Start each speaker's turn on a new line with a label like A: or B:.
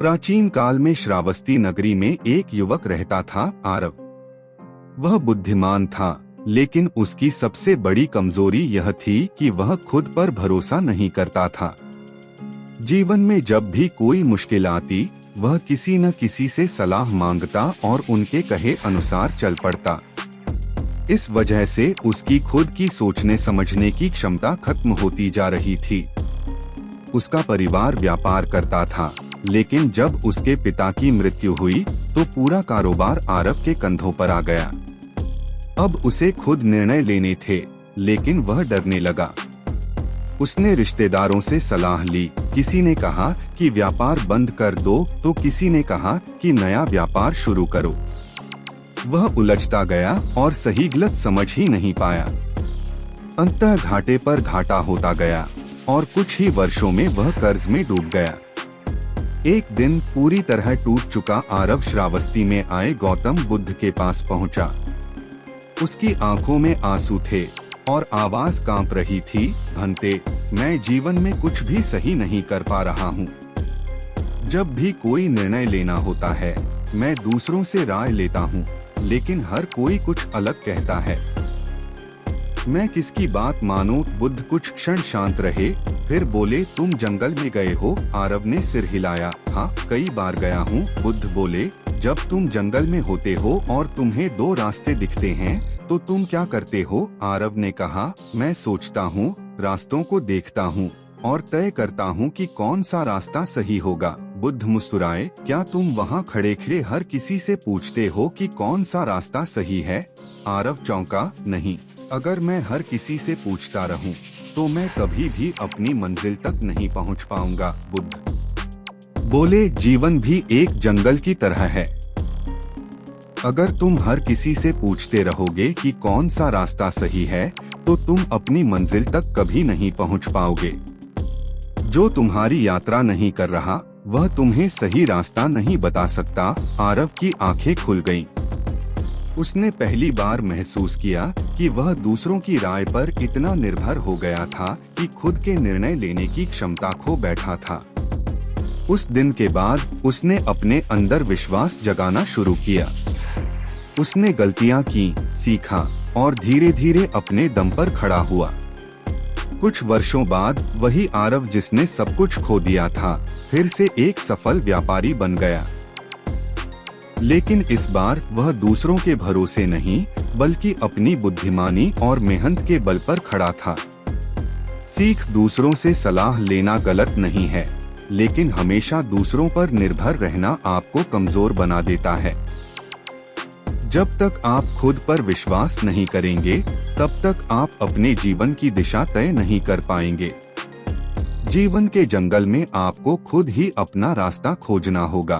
A: प्राचीन काल में श्रावस्ती नगरी में एक युवक रहता था, आरव। वह बुद्धिमान था, लेकिन उसकी सबसे बड़ी कमजोरी यह थी कि वह खुद पर भरोसा नहीं करता था। जीवन में जब भी कोई मुश्किल आती, वह किसी न किसी से सलाह मांगता और उनके कहे अनुसार चल पड़ता। इस वजह से उसकी खुद की सोचने समझने की क्षमता खत्म होती जा रही थी। उसका परिवार व्यापार करता था, लेकिन जब उसके पिता की मृत्यु हुई तो पूरा कारोबार आरव के कंधों पर आ गया। अब उसे खुद निर्णय लेने थे, लेकिन वह डरने लगा। उसने रिश्तेदारों से सलाह ली। किसी ने कहा कि व्यापार बंद कर दो, तो किसी ने कहा कि नया व्यापार शुरू करो। वह उलझता गया और सही गलत समझ ही नहीं पाया। अंततः घाटे पर घाटा होता गया और कुछ ही वर्षों में वह कर्ज में डूब गया। एक दिन पूरी तरह टूट चुका आरव श्रावस्ती में आए गौतम बुद्ध के पास पहुंचा। उसकी आंखों में आंसू थे और आवाज कांप रही थी, भंते, मैं जीवन में कुछ भी सही नहीं कर पा रहा हूँ। जब भी कोई निर्णय लेना होता है, मैं दूसरों से राय लेता हूँ, लेकिन हर कोई कुछ अलग कहता है। मैं किसकी बात मानूं? बुद्ध कुछ क्षण शांत रहे, फिर बोले, तुम जंगल में गए हो? आरव ने सिर हिलाया। हाँ, कई बार गया हूँ। बुद्ध बोले, जब तुम जंगल में होते हो और तुम्हें दो रास्ते दिखते हैं तो तुम क्या करते हो? आरव ने कहा, मैं सोचता हूँ, रास्तों को देखता हूँ और तय करता हूँ कि कौन सा रास्ता सही होगा। बुद्ध मुस्कुराए, क्या तुम वहाँ खड़े खड़े हर किसी से पूछते हो कि कौन सा रास्ता सही है? आरव चौंका, नहीं, अगर मैं हर किसी से पूछता रहूं, तो मैं कभी भी अपनी मंजिल तक नहीं पहुंच पाऊंगा। बुद्ध बोले, जीवन भी एक जंगल की तरह है। अगर तुम हर किसी से पूछते रहोगे कि कौन सा रास्ता सही है, तो तुम अपनी मंजिल तक कभी नहीं पहुंच पाओगे। जो तुम्हारी यात्रा नहीं कर रहा, वह तुम्हें सही रास्ता नहीं बता सकता। आरव की आंखें खुल गईं। उसने पहली बार महसूस किया कि वह दूसरों की राय पर इतना निर्भर हो गया था कि खुद के निर्णय लेने की क्षमता खो बैठा था। उस दिन के बाद उसने अपने अंदर विश्वास जगाना शुरू किया। उसने गलतियां की, सीखा और धीरे धीरे अपने दम पर खड़ा हुआ। कुछ वर्षों बाद वही आरव जिसने सब कुछ खो दिया था, फिर से एक सफल व्यापारी बन गया। लेकिन इस बार वह दूसरों के भरोसे नहीं, बल्कि अपनी बुद्धिमानी और मेहनत के बल पर खड़ा था। सीख, दूसरों से सलाह लेना गलत नहीं है, लेकिन हमेशा दूसरों पर निर्भर रहना आपको कमजोर बना देता है। जब तक आप खुद पर विश्वास नहीं करेंगे, तब तक आप अपने जीवन की दिशा तय नहीं कर पाएंगे। जीवन के जंगल में आपको खुद ही अपना रास्ता खोजना होगा।